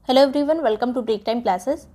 Hello everyone, welcome to break time classes.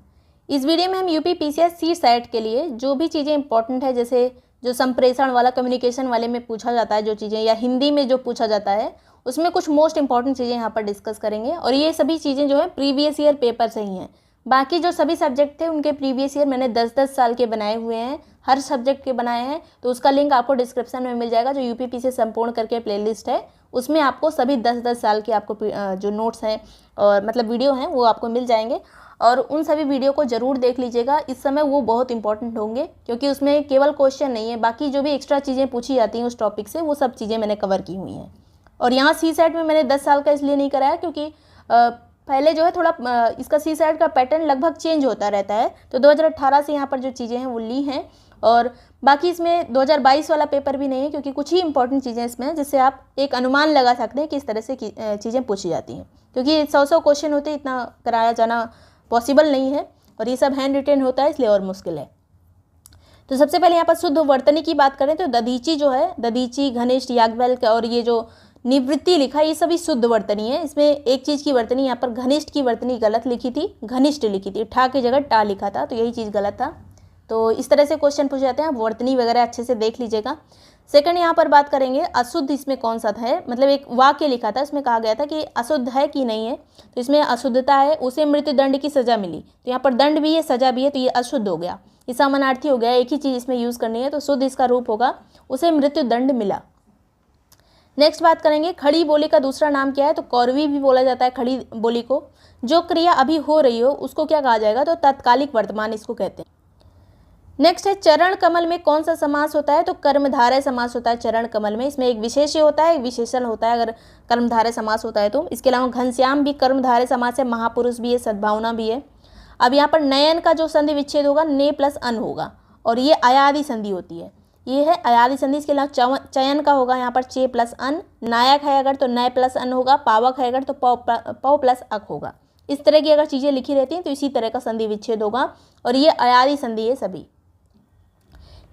इस video में हम यूपी पीसीएस सी set के लिए जो भी चीज़ें इंपॉर्टेंट है, जैसे जो संप्रेषण वाला कम्युनिकेशन वाले में पूछा जाता है जो चीज़ें, या हिंदी में जो पूछा जाता है उसमें कुछ मोस्ट इंपॉर्टेंट चीज़ें यहाँ पर डिस्कस करेंगे। और ये सभी चीज़ें जो है प्रीवियस ईयर पेपर से ही हैं। बाकी जो सभी सब्जेक्ट थे उनके प्रीवियस ईयर मैंने 10-10 साल के बनाए हुए हैं, हर सब्जेक्ट के बनाए हैं, तो उसका लिंक आपको डिस्क्रिप्शन में मिल जाएगा। जो यूपी पीसीएस संपूर्ण करके प्लेलिस्ट है उसमें आपको सभी 10-10 साल के आपको जो नोट्स हैं और मतलब वीडियो हैं वो आपको मिल जाएंगे। और उन सभी वीडियो को ज़रूर देख लीजिएगा, इस समय वो बहुत इंपॉर्टेंट होंगे क्योंकि उसमें केवल क्वेश्चन नहीं है, बाकी जो भी एक्स्ट्रा चीज़ें पूछी जाती हैं उस टॉपिक से वो सब चीज़ें मैंने कवर की हुई हैं। और यहाँ सी सेट में मैंने 10 साल का इसलिए नहीं कराया क्योंकि पहले जो है थोड़ा इसका सी सेट का पैटर्न लगभग चेंज होता रहता है, तो 2018 से यहाँ पर जो चीज़ें हैं वो ली हैं। और बाकी इसमें 2022 वाला पेपर भी नहीं है क्योंकि कुछ ही इंपॉर्टेंट चीज़ें इसमें हैं जिससे आप एक अनुमान लगा सकते हैं कि इस तरह से चीज़ें पूछी जाती हैं, क्योंकि 100 क्वेश्चन होते इतना कराया जाना पॉसिबल नहीं है और ये सब हैंड रिटेन होता है इसलिए और मुश्किल है। तो सबसे पहले यहाँ पर शुद्ध वर्तनी की बात करें तो दधीची जो है, दधीची, घनिष्ठ, याज्ञवल्क्य और ये जो निवृत्ति लिखा है ये सभी शुद्ध वर्तनी है। इसमें एक चीज़ की वर्तनी यहाँ पर घनिष्ठ की वर्तनी गलत लिखी थी, घनिष्ठ लिखी थी, ठा की जगह टा लिखा था, तो यही चीज़ गलत था। तो इस तरह से क्वेश्चन पूछे जाते हैं, वर्तनी वगैरह अच्छे से देख लीजिएगा। सेकंड यहाँ पर बात करेंगे अशुद्ध, इसमें कौन सा था, मतलब एक वाक्य लिखा था, इसमें कहा गया था कि अशुद्ध है कि नहीं है, तो इसमें अशुद्धता है, उसे मृत्युदंड की सजा मिली, तो यहाँ पर दंड भी है सजा भी है, तो ये अशुद्ध हो गया, ये समानार्थी हो गया, एक ही चीज़ इसमें यूज़ करनी है, तो शुद्ध इसका रूप होगा उसे मृत्युदंड मिला। नेक्स्ट बात करेंगे खड़ी बोली का दूसरा नाम क्या है, तो कौरवी भी बोला जाता है खड़ी बोली को। जो क्रिया अभी हो रही हो उसको क्या कहा जाएगा, तो तत्कालिक वर्तमान इसको कहते हैं। नेक्स्ट है चरण कमल में कौन सा समास होता है, तो कर्मधारय समास होता है चरण कमल में। इसमें एक विशेष्य होता है, एक विशेषण होता है अगर कर्मधारय समास होता है तो। इसके अलावा घनश्याम भी कर्मधारय समास है, महापुरुष भी है, सद्भावना भी है। अब यहाँ पर नयन का जो संधि विच्छेद होगा ने प्लस अन होगा और ये अयादि संधि होती है, ये है अयादि संधि। इसके अलावा चयन का होगा यहाँ पर चे प्लस अन, नायक है अगर तो नय प्लस अन होगा, पावक है अगर तो पौ प्लस अक होगा। इस तरह की अगर चीज़ें लिखी रहती हैं तो इसी तरह का संधि विच्छेद होगा और ये अयादि संधि है सभी।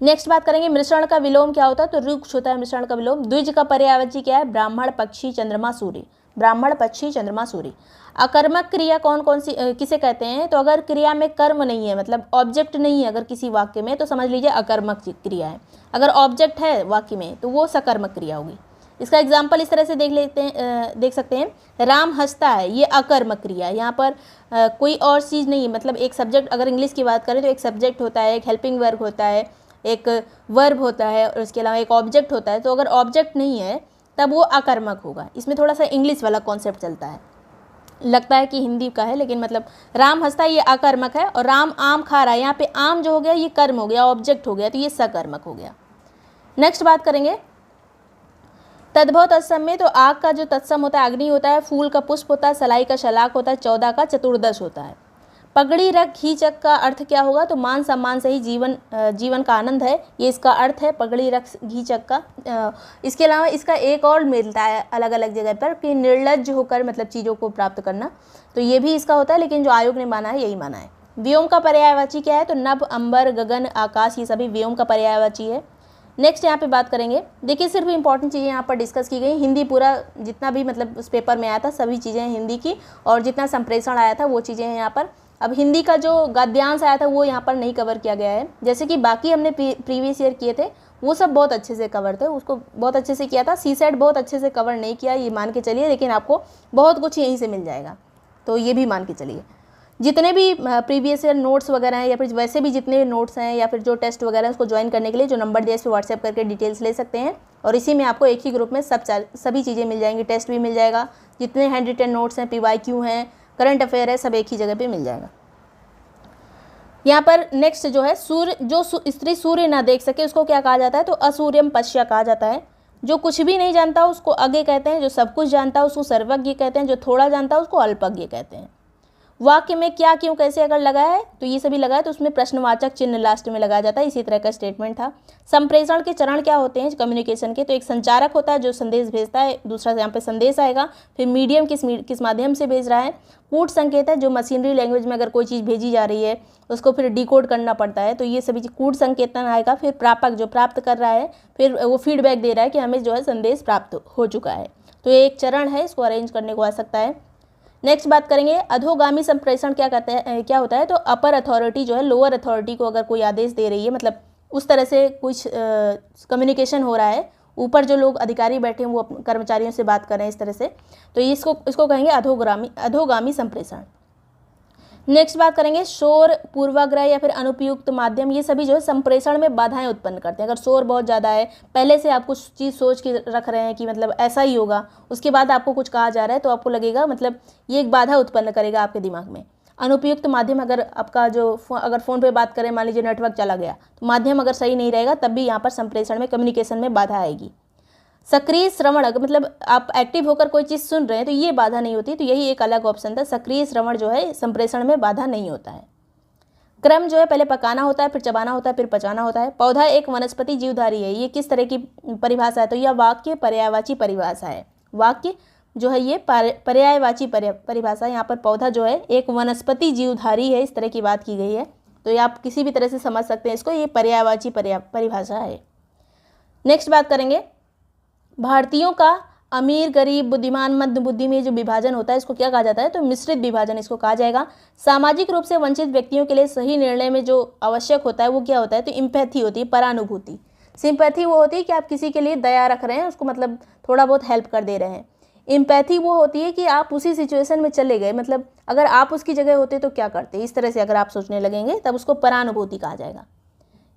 नेक्स्ट बात करेंगे मिश्रण का विलोम क्या होता है, तो रुक्ष होता है मिश्रण का विलोम। द्विज का पर्यायवाची क्या है, ब्राह्मण, पक्षी, चंद्रमा, सूर्य, ब्राह्मण, पक्षी, चंद्रमा, सूर्य। अकर्मक क्रिया कौन कौन सी किसे कहते हैं, तो अगर क्रिया में कर्म नहीं है, मतलब ऑब्जेक्ट नहीं है अगर किसी वाक्य में, तो समझ लीजिए अकर्मक क्रिया है। अगर ऑब्जेक्ट है वाक्य में तो वो सकर्मक क्रिया होगी। इसका एग्जाम्पल इस तरह से देख सकते हैं, राम हंसता है, ये अकर्मक क्रिया है। यहाँ पर कोई और चीज़ नहीं है, मतलब एक सब्जेक्ट, अगर इंग्लिश की बात करें तो एक सब्जेक्ट होता है, एक हेल्पिंग वर्ब होता है, एक वर्ब होता है और इसके अलावा एक ऑब्जेक्ट होता है। तो अगर ऑब्जेक्ट नहीं है तब वो अकर्मक होगा। इसमें थोड़ा सा इंग्लिश वाला कॉन्सेप्ट चलता है, लगता है कि हिंदी का है, लेकिन मतलब राम हंसता है ये अकर्मक है, और राम आम खा रहा है, यहाँ पे आम जो हो गया ये कर्म हो गया, ऑब्जेक्ट हो गया, तो ये सकर्मक हो गया। नेक्स्ट बात करेंगे तद्भव तत्सम में, तो आग का जो तत्सम होता है अग्नि होता है, फूल का पुष्प होता है, सलाई का शलाक होता है, 14 का चतुर्दश होता है। पगड़ी रख घीचक का अर्थ क्या होगा, तो मान सम्मान से ही जीवन का आनंद है, ये इसका अर्थ है पगड़ी रख घीचक का। इसके अलावा इसका एक और मिलता है अलग अलग जगह पर कि निर्लज्ज होकर मतलब चीज़ों को प्राप्त करना, तो ये भी इसका होता है, लेकिन जो आयोग ने माना है यही माना है। व्योम का पर्यायवाची क्या है, तो नभ, अंबर, गगन, आकाश, ये सभी व्योम का पर्यायवाची है। नेक्स्ट यहाँ पे बात करेंगे, देखिए सिर्फ इंपॉर्टेंट चीज़ें यहाँ पर डिस्कस की गई। हिंदी पूरा जितना भी मतलब उस पेपर में आया था सभी चीज़ें हिंदी की, और जितना संप्रेषण आया था वो चीज़ें हैं यहाँ पर। अब हिंदी का जो गद्यांश आया था वो यहाँ पर नहीं कवर किया गया है, जैसे कि बाकी हमने प्रीवियस ईयर किए थे वो सब बहुत अच्छे से कवर थे, उसको बहुत अच्छे से किया था। सी सेट बहुत अच्छे से कवर नहीं किया ये मान के चलिए, लेकिन आपको बहुत कुछ यहीं से मिल जाएगा, तो ये भी मान के चलिए। जितने भी प्रीवियस ईयर नोट्स वगैरह हैं या फिर वैसे भी जितने नोट्स हैं या फिर जो टेस्ट वगैरह हैं उसको ज्वाइन करने के लिए जो नंबर दिया है इस पर व्हाट्सएप करके डिटेल्स ले सकते हैं, और इसी में आपको एक ही ग्रुप में सभी चीज़ें मिल जाएंगी। टेस्ट भी मिल जाएगा, जितने हैंड रिटन नोट्स हैं, PYQ हैं, करंट अफेयर है, सब एक ही जगह पे मिल जाएगा। यहाँ पर नेक्स्ट जो है सूर्य, जो स्त्री सूर्य ना देख सके उसको क्या कहा जाता है, तो असूर्यम पश्या कहा जाता है। जो कुछ भी नहीं जानता उसको अज्ञ कहते हैं, जो सब कुछ जानता है उसको सर्वज्ञ कहते हैं, जो थोड़ा जानता है उसको अल्पज्ञ कहते हैं। वाक्य में क्या, क्यों, कैसे अगर लगा है तो ये सभी लगा है तो उसमें प्रश्नवाचक चिन्ह लास्ट में लगाया जाता है, इसी तरह का स्टेटमेंट था। संप्रेषण के चरण क्या होते हैं कम्युनिकेशन के, तो एक संचारक होता है जो संदेश भेजता है, दूसरा यहाँ पे संदेश आएगा, फिर मीडियम किस माध्यम से भेज रहा है। कूट संकेत है जो मशीनरी लैंग्वेज में अगर कोई चीज़ भेजी जा रही है उसको फिर डिकोड करना पड़ता है, तो ये सभी कूट संकेतन आएगा। फिर प्रापक जो प्राप्त कर रहा है, फिर वो फीडबैक दे रहा है कि हमें जो है संदेश प्राप्त हो चुका है, तो ये एक चरण है, इसको अरेंज करने को आ सकता है। नेक्स्ट बात करेंगे अधोगामी संप्रेषण क्या कहते हैं, क्या होता है। तो अपर अथॉरिटी जो है लोअर अथॉरिटी को अगर कोई आदेश दे रही है, मतलब उस तरह से कुछ कम्युनिकेशन हो रहा है, ऊपर जो लोग अधिकारी बैठे हैं वो कर्मचारियों से बात कर रहे हैं इस तरह से, तो इसको कहेंगे अधोगामी संप्रेषण। नेक्स्ट बात करेंगे शोर, पूर्वाग्रह या फिर अनुपयुक्त माध्यम, ये सभी जो है संप्रेषण में बाधाएं उत्पन्न करते हैं। अगर शोर बहुत ज़्यादा है, पहले से आप कुछ चीज़ सोच के रख रहे हैं कि मतलब ऐसा ही होगा, उसके बाद आपको कुछ कहा जा रहा है तो आपको लगेगा मतलब ये एक बाधा उत्पन्न करेगा आपके दिमाग में। अनुपयुक्त माध्यम, अगर आपका जो अगर फ़ोन पे बात करें, मान लीजिए नेटवर्क चला गया, तो माध्यम अगर सही नहीं रहेगा तब भी यहाँ पर संप्रेषण में, कम्युनिकेशन में बाधा आएगी। सक्रिय श्रवण, अगर मतलब आप एक्टिव होकर कोई चीज़ सुन रहे हैं तो ये बाधा नहीं होती, तो यही एक अलग ऑप्शन था। सक्रिय श्रवण जो है संप्रेषण में बाधा नहीं होता है। क्रम जो है पहले पकाना होता है, फिर चबाना होता है, फिर पचाना होता है। पौधा एक वनस्पति जीवधारी है, ये किस तरह की परिभाषा है, तो यह वाक्य पर्यायवाची परिभाषा है। वाक्य जो है ये पर्यायवाची परिभाषा, यहाँ पर पौधा जो है एक वनस्पति जीवधारी है, इस तरह की बात की गई है। तो ये आप किसी भी तरह से समझ सकते हैं इसको, ये पर्यायवाची परिभाषा है। नेक्स्ट बात करेंगे भारतीयों का अमीर, गरीब, बुद्धिमान, मध्य बुद्धि में जो विभाजन होता है इसको क्या कहा जाता है, तो मिश्रित विभाजन इसको कहा जाएगा। सामाजिक रूप से वंचित व्यक्तियों के लिए सही निर्णय में जो आवश्यक होता है वो क्या होता है, तो इम्पैथी होती है, परानुभूति। सिंपैथी वो होती है कि आप किसी के लिए दया रख रहे हैं, उसको मतलब थोड़ा बहुत हेल्प कर दे रहे हैं। इम्पैथी वो होती है कि आप उसी सिचुएशन में चले गए, मतलब अगर आप उसकी जगह होते तो क्या करते, इस तरह से अगर आप सोचने लगेंगे तब उसको परानुभूति कहा जाएगा।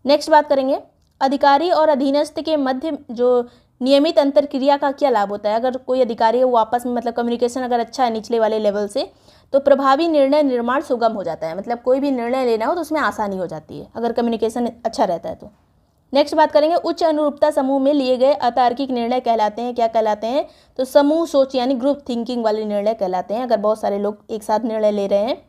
नेक्स्ट बात करेंगे अधिकारी और अधीनस्थ के मध्य जो नियमित अंतरक्रिया का क्या लाभ होता है। अगर कोई अधिकारी है वो आपस में मतलब कम्युनिकेशन अगर अच्छा है निचले वाले लेवल से, तो प्रभावी निर्णय निर्माण सुगम हो जाता है, मतलब कोई भी निर्णय लेना हो तो उसमें आसानी हो जाती है अगर कम्युनिकेशन अच्छा रहता है तो। नेक्स्ट बात करेंगे उच्च अनुरूपता समूह में लिए गए अतार्किक निर्णय कहलाते हैं, क्या कहलाते हैं, तो समूह सोच यानी ग्रुप थिंकिंग वाले निर्णय कहलाते हैं। अगर बहुत सारे लोग एक साथ निर्णय ले रहे हैं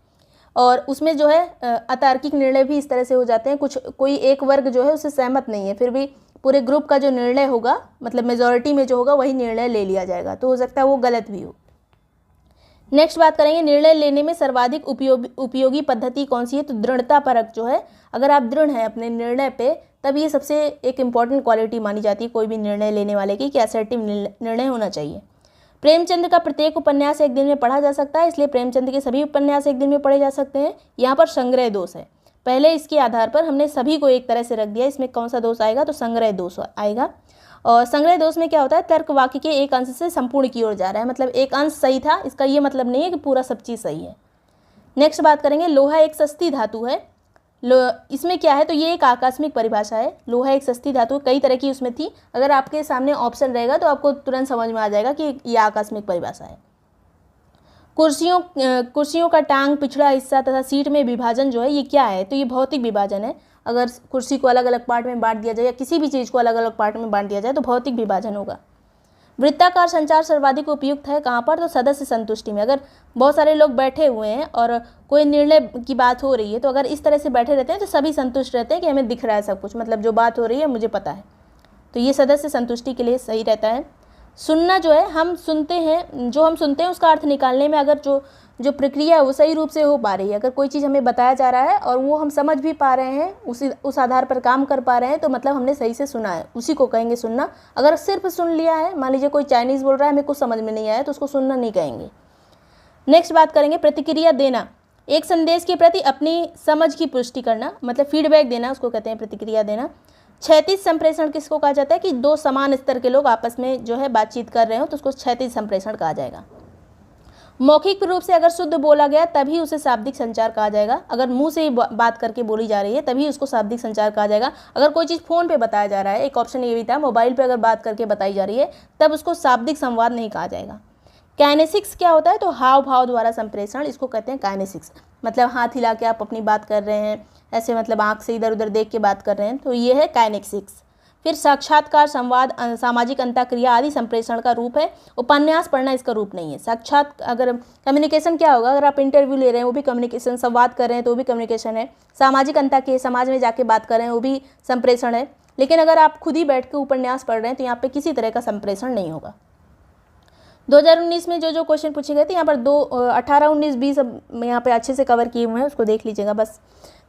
और उसमें जो है अतार्किक निर्णय भी इस तरह से हो जाते हैं, कोई एक वर्ग जो है उससे सहमत नहीं है, फिर भी पूरे ग्रुप का जो निर्णय होगा मतलब मेजॉरिटी में जो होगा वही निर्णय ले लिया जाएगा, तो हो सकता है वो गलत भी हो। नेक्स्ट बात करेंगे निर्णय लेने में सर्वाधिक उपयोगी पद्धति कौन सी है, तो दृढ़ता परक जो है, अगर आप दृढ़ हैं अपने निर्णय पे तब ये सबसे एक इम्पॉर्टेंट क्वालिटी मानी जाती है कोई भी निर्णय लेने वाले की, कि असर्टिव निर्णय होना चाहिए। प्रेमचंद का प्रत्येक उपन्यास एक दिन में पढ़ा जा सकता है, इसलिए प्रेमचंद के सभी उपन्यास एक दिन में पढ़े जा सकते हैं। यहाँ पर संग्रह दोष है, पहले इसके आधार पर हमने सभी को एक तरह से रख दिया, इसमें कौन सा दोष आएगा, तो संग्रह दोष आएगा। और संग्रह दोष में क्या होता है, तर्क वाक्य के एक अंश से संपूर्ण की ओर जा रहा है, मतलब एक अंश सही था, इसका ये मतलब नहीं है कि पूरा सब चीज़ सही है। नेक्स्ट बात करेंगे लोहा एक सस्ती धातु है, इसमें क्या है, तो ये एक आकस्मिक परिभाषा है। लोहा एक सस्ती धातु, कई तरह की उसमें थी, अगर आपके सामने ऑप्शन रहेगा तो आपको तुरंत समझ में आ जाएगा कि ये आकस्मिक परिभाषा है। कुर्सियों का टांग, पिछड़ा हिस्सा तथा सीट में विभाजन जो है ये क्या है, तो ये भौतिक विभाजन है। अगर कुर्सी को अलग अलग पार्ट में बांट दिया जाए या किसी भी चीज़ को अलग अलग पार्ट में बांट दिया जाए तो भौतिक विभाजन होगा। वृत्ताकार संचार सर्वाधिक उपयुक्त है कहाँ पर, तो सदस्य संतुष्टि में। अगर बहुत सारे लोग बैठे हुए हैं और कोई निर्णय की बात हो रही है तो अगर इस तरह से बैठे रहते हैं तो सभी संतुष्ट रहते हैं कि हमें दिख रहा है सब कुछ, मतलब जो बात हो रही है मुझे पता है, तो ये सदस्य संतुष्टि के लिए सही रहता है। सुनना जो है, हम सुनते हैं, जो हम सुनते हैं उसका अर्थ निकालने में अगर जो प्रक्रिया है वो सही रूप से हो पा रही है, अगर कोई चीज़ हमें बताया जा रहा है और वो हम समझ भी पा रहे हैं, उस आधार पर काम कर पा रहे हैं, तो मतलब हमने सही से सुना है, उसी को कहेंगे सुनना। अगर सिर्फ सुन लिया है, मान लीजिए कोई चाइनीज़ बोल रहा है, हमें कुछ समझ में नहीं आया, तो उसको सुनना नहीं कहेंगे। नेक्स्ट बात करेंगे प्रतिक्रिया देना, एक संदेश के प्रति अपनी समझ की पुष्टि करना, मतलब फीडबैक देना, उसको कहते हैं प्रतिक्रिया देना। क्षैतिज संप्रेषण किसको कहा जाता है, कि दो समान स्तर के लोग आपस में जो है बातचीत कर रहे हो तो उसको क्षैतिज संप्रेषण कहा जाएगा। मौखिक रूप से अगर शुद्ध बोला गया तभी उसे शाब्दिक संचार कहा जाएगा, अगर मुंह से ही बात करके बोली जा रही है तभी उसको शाब्दिक संचार कहा जाएगा। अगर कोई चीज़ फ़ोन पे बताया जा रहा है, एक ऑप्शन ये भी था, मोबाइल पे अगर बात करके बताई जा रही है तब उसको शाब्दिक संवाद नहीं कहा जाएगा। काइनेसिक्स क्या होता है, तो हाव भाव द्वारा संप्रेषण, इसको कहते हैं काइनेसिक्स, मतलब हाथ हिला के आप अपनी बात कर रहे हैं, ऐसे मतलब आँख से इधर उधर देख के बात कर रहे हैं, तो ये है काइनेसिक्स। फिर साक्षात्कार, संवाद, सामाजिक अंतःक्रिया आदि संप्रेषण का रूप है। उपन्यास पढ़ना इसका रूप नहीं है। साक्षात अगर कम्युनिकेशन क्या होगा, अगर आप इंटरव्यू ले रहे हैं वो भी कम्युनिकेशन, संवाद कर रहे हैं तो वो भी कम्युनिकेशन है। सामाजिक अंतःक्रिया, समाज में जाके बात कर रहे हैं वो भी संप्रेषण है। लेकिन अगर आप खुद ही बैठ के उपन्यास पढ़ रहे हैं तो यहाँ पे किसी तरह का संप्रेषण नहीं होगा। 2019 में जो क्वेश्चन पूछे गए थे यहाँ पर 18, 19, 20 यहाँ पे अच्छे से कवर किए हुए हैं, उसको देख लीजिएगा बस।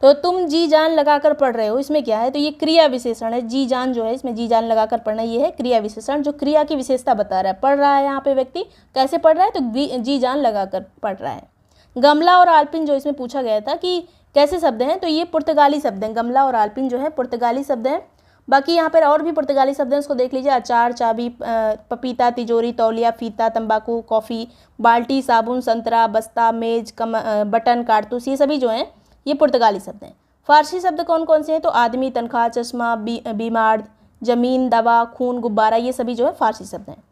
तो तुम जी जान लगाकर पढ़ रहे हो, इसमें क्या है, तो ये क्रिया विशेषण है। जी जान जो है, इसमें जी जान लगाकर पढ़ना, ये है क्रिया विशेषण जो क्रिया की विशेषता बता रहा है। पढ़ रहा है यहाँ पे व्यक्ति, कैसे पढ़ रहा है, तो जी जान लगाकर पढ़ रहा है। गमला और आल्पिन जो इसमें पूछा गया था कि कैसे शब्द हैं, तो ये पुर्तगाली शब्द हैं। गमला और आल्पिन जो है पुर्तगाली शब्द हैं। बाकी यहाँ पर और भी पुर्तगाली शब्द हैं, उसको देख लीजिए। अचार, चाबी, पपीता, तिजोरी, तौलिया, फीता, तंबाकू, कॉफ़ी, बाल्टी, साबुन, संतरा, बस्ता, मेज, बटन, कारतूस, ये सभी जो हैं ये पुर्तगाली शब्द हैं। फारसी शब्द कौन कौन से हैं, तो आदमी, तनख्वाह, चश्मा, बीमार, ज़मीन, दवा, खून, गुब्बारा, ये सभी जो है फारसी शब्द हैं।